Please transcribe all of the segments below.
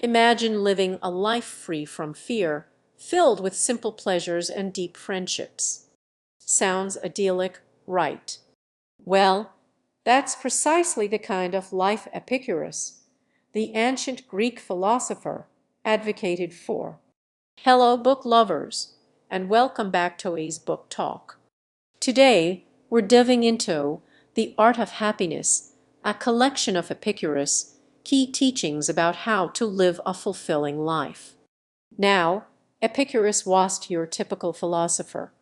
Imagine living a life free from fear, filled with simple pleasures and deep friendships. Sounds idyllic, right? Well, that's precisely the kind of life Epicurus, the ancient Greek philosopher, advocated for. Hello, book lovers, and welcome back to A's Book Talk. Today, we're diving into The Art of Happiness, a collection of Epicurus' key teachings about how to live a fulfilling life. Now, Epicurus wasn't your typical philosopher.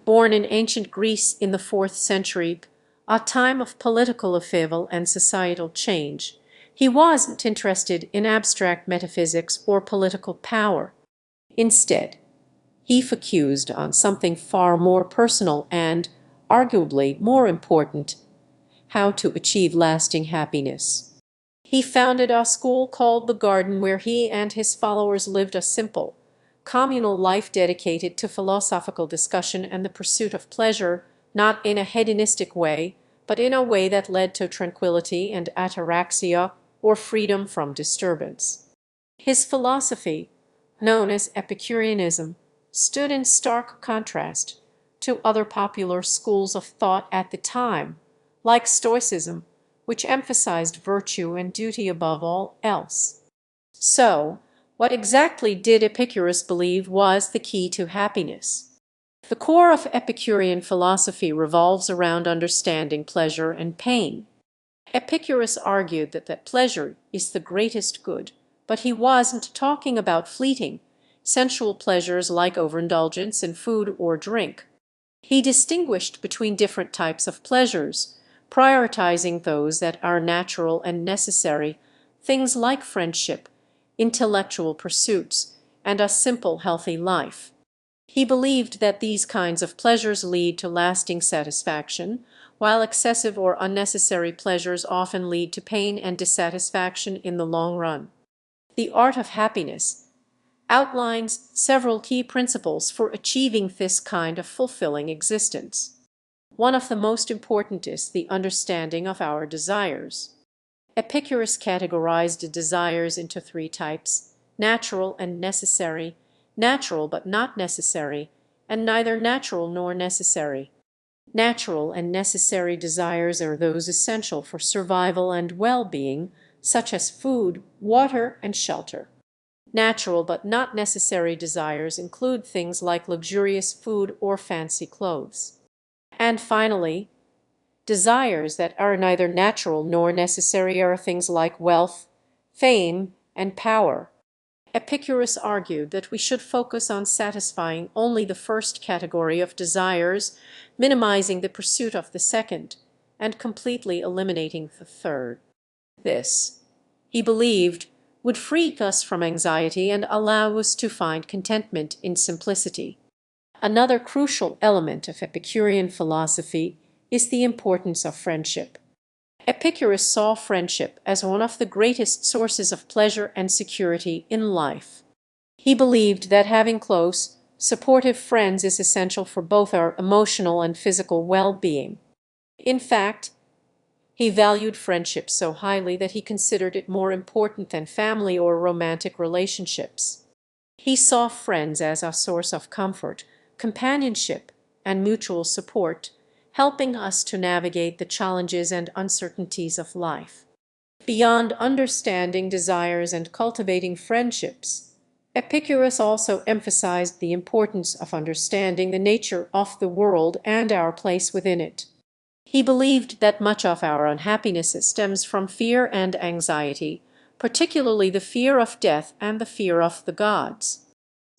Born in ancient Greece in the 4th century, a time of political upheaval and societal change, he wasn't interested in abstract metaphysics or political power. Instead, he focused on something far more personal and, arguably, more important: how to achieve lasting happiness. He founded a school called the Garden, where he and his followers lived a simple, communal life dedicated to philosophical discussion and the pursuit of pleasure, not in a hedonistic way, but in a way that led to tranquility and ataraxia, or freedom from disturbance. His philosophy, known as Epicureanism, stood in stark contrast to other popular schools of thought at the time, like Stoicism, which emphasized virtue and duty above all else. So, what exactly did Epicurus believe was the key to happiness? The core of Epicurean philosophy revolves around understanding pleasure and pain. Epicurus argued that pleasure is the greatest good, but he wasn't talking about fleeting, sensual pleasures like overindulgence in food or drink. He distinguished between different types of pleasures, prioritizing those that are natural and necessary, things like friendship, intellectual pursuits, and a simple, healthy life. He believed that these kinds of pleasures lead to lasting satisfaction, while excessive or unnecessary pleasures often lead to pain and dissatisfaction in the long run. The Art of Happiness outlines several key principles for achieving this kind of fulfilling existence. One of the most important is the understanding of our desires. Epicurus categorized desires into 3 types: natural and necessary, natural but not necessary, and neither natural nor necessary. Natural and necessary desires are those essential for survival and well-being, such as food, water, and shelter. Natural but not necessary desires include things like luxurious food or fancy clothes. And finally, desires that are neither natural nor necessary are things like wealth, fame, and power. Epicurus argued that we should focus on satisfying only the first category of desires, minimizing the pursuit of the second, and completely eliminating the third. This, he believed, would free us from anxiety and allow us to find contentment in simplicity. Another crucial element of Epicurean philosophy is the importance of friendship. Epicurus saw friendship as one of the greatest sources of pleasure and security in life. He believed that having close, supportive friends is essential for both our emotional and physical well-being. In fact, he valued friendship so highly that he considered it more important than family or romantic relationships. He saw friends as a source of comfort, companionship, and mutual support, helping us to navigate the challenges and uncertainties of life. Beyond understanding desires and cultivating friendships, Epicurus also emphasized the importance of understanding the nature of the world and our place within it. He believed that much of our unhappiness stems from fear and anxiety, particularly the fear of death and the fear of the gods.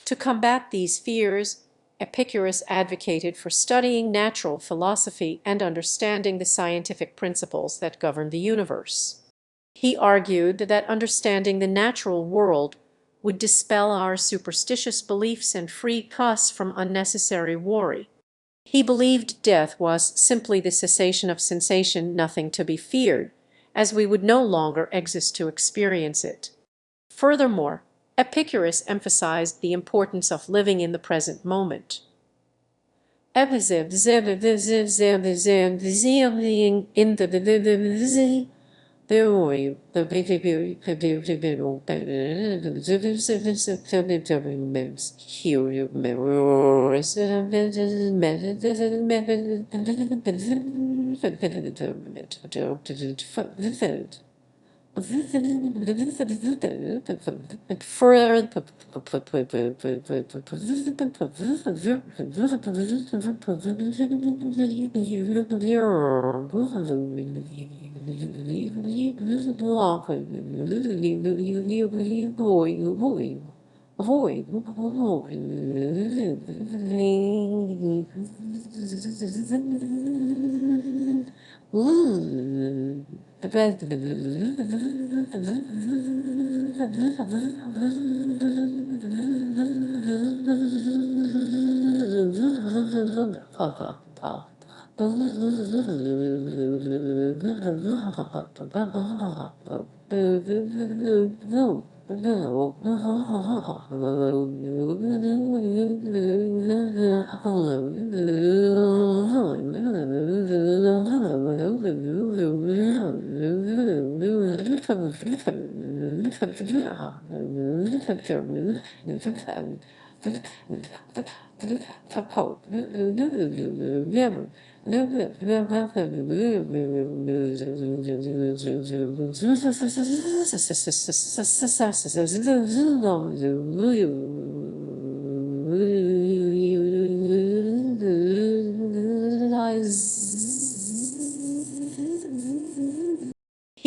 To combat these fears, Epicurus advocated for studying natural philosophy and understanding the scientific principles that govern the universe. He argued that understanding the natural world would dispel our superstitious beliefs and free us from unnecessary worry. He believed death was simply the cessation of sensation, nothing to be feared, as we would no longer exist to experience it. Furthermore, Epicurus emphasized the importance of living in the present moment.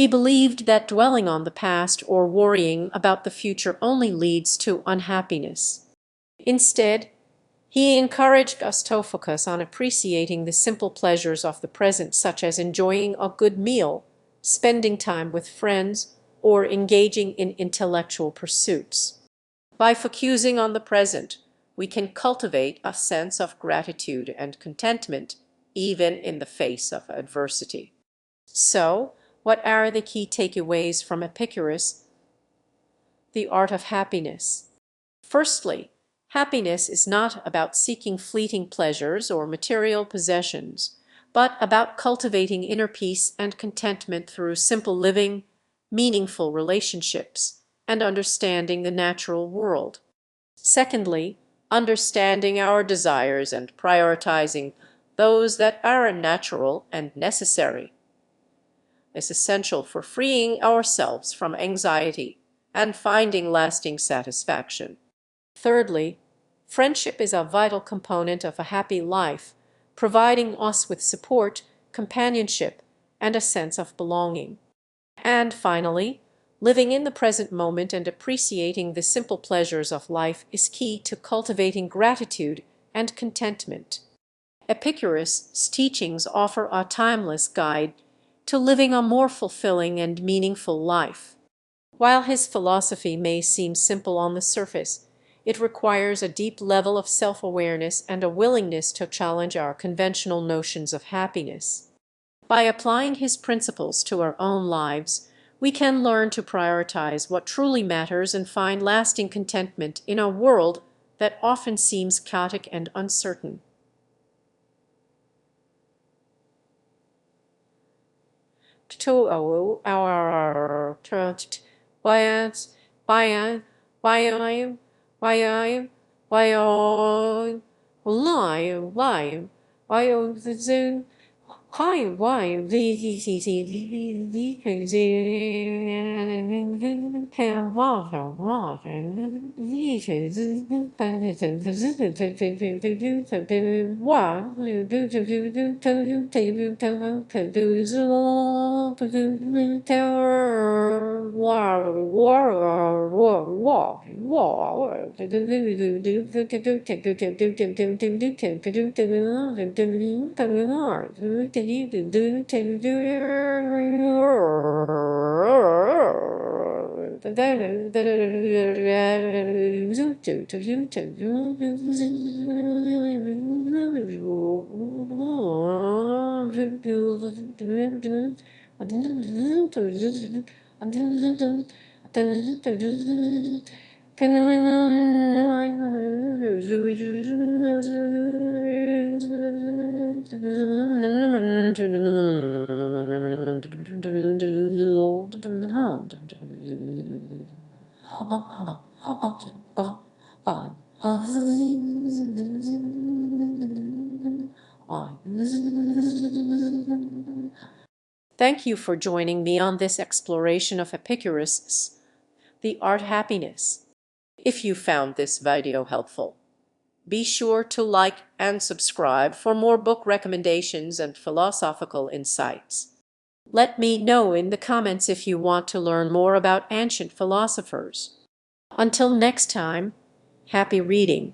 He believed that dwelling on the past or worrying about the future only leads to unhappiness. Instead, he encouraged us to focus on appreciating the simple pleasures of the present, such as enjoying a good meal, spending time with friends, or engaging in intellectual pursuits. By focusing on the present, we can cultivate a sense of gratitude and contentment, even in the face of adversity. So, what are the key takeaways from Epicurus, The Art of Happiness? Firstly, happiness is not about seeking fleeting pleasures or material possessions, but about cultivating inner peace and contentment through simple living, meaningful relationships, and understanding the natural world. Secondly, understanding our desires and prioritizing those that are natural and necessary is essential for freeing ourselves from anxiety and finding lasting satisfaction. Thirdly, friendship is a vital component of a happy life, providing us with support, companionship, and a sense of belonging. And finally, living in the present moment and appreciating the simple pleasures of life is key to cultivating gratitude and contentment. Epicurus' teachings offer a timeless guide to living a more fulfilling and meaningful life. While his philosophy may seem simple on the surface, it requires a deep level of self-awareness and a willingness to challenge our conventional notions of happiness. By applying his principles to our own lives, we can learn to prioritize what truly matters and find lasting contentment in a world that often seems chaotic and uncertain. Thank you for joining me on this exploration of Epicurus' The Art Happiness. If you found this video helpful, be sure to like and subscribe for more book recommendations and philosophical insights. Let me know in the comments if you want to learn more about ancient philosophers. Until next time, happy reading.